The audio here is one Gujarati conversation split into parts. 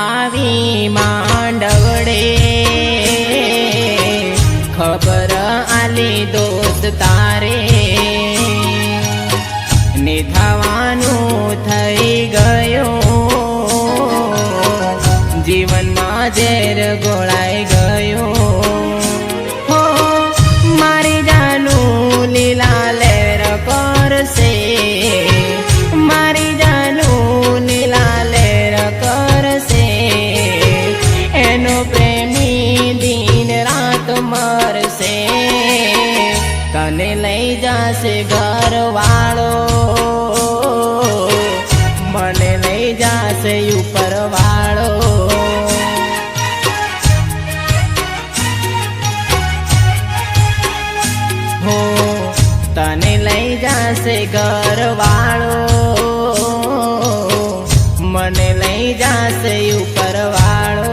આવી માંડવડે ખબર આલી દોસ્ત તારે ને થવાનું થઈ ગયું જીવનમાં ઝેર ગોળાઈ ગયું હો મારી જાનું લીલા લેર કરશે મારી જાનું લીલા લેર કરશે એનો પ્રેમી દિન રાત મરશે તને લઈ જાશે ઘરવાળો મને લઈ જાશે ઉપરવાળો હો તને લઈ જાશે ઘરવાળો મને લઈ જાશે ઉપરવાળો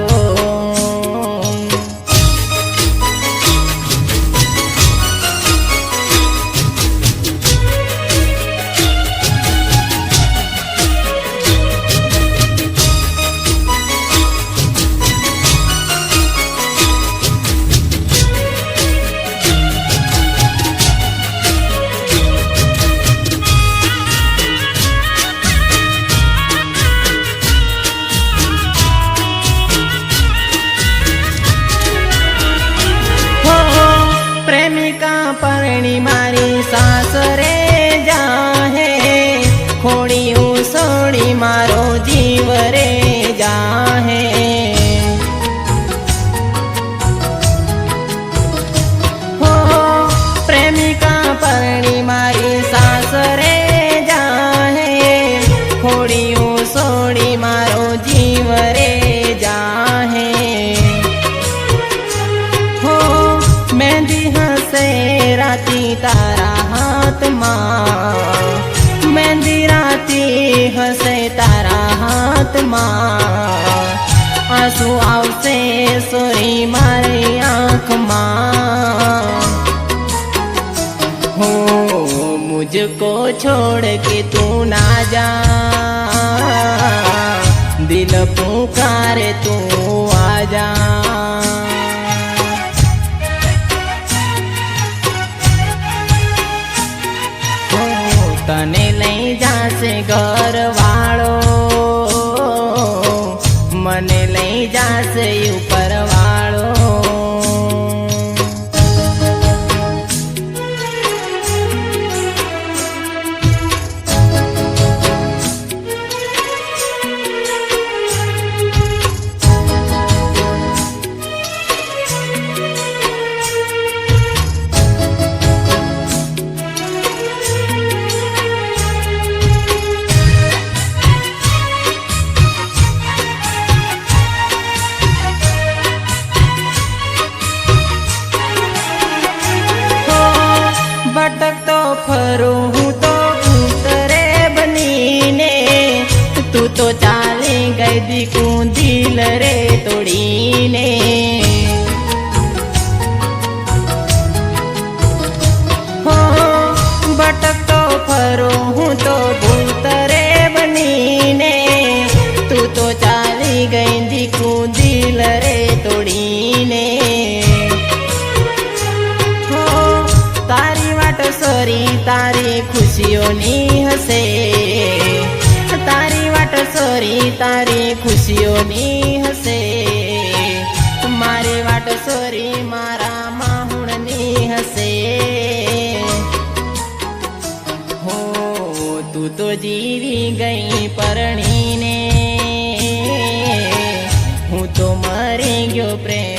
પરણી મારી સાસરે જાહે ખોડિયું સોડી મારો જીવ રે જાહે હો પ્રેમિકા પરણી મારી સાસરે જાહે ખોડિયું સોડી મારો જીવ રે જાહે હો મહેંદી હસે રાતી તારા હાથમાં મહેંદી રાતી હસે તારા હાથમાં આંસુ આવશે સોરી મારી આંખમાં હો મુझको छोड़ के तू ना जा दिल पुकारे तू आजा તને લઈ જાશે ઘરવાળો મને લઈ જાશે ઉપરવાળો ભટકતો ફરું હું તો ઉતરે બનીને તું તો ચાલી ગઈ દીકું દિલ રે તોડીને હો ભટકતો ફરું હું તો ઉતરે બનીને તું તો ચાલી ગઈ દીકું દિલ રે તોડીને તારી વાટ સોરી તારી ખુશીઓની હશે તારી વાટ સોરી તારી ખુશીઓની હશે મારી વાટ સોરી મારા માહુણની હશે હો તું તો જીવી ગઈ પરણીને હું તો મરી ગયો પ્રેમ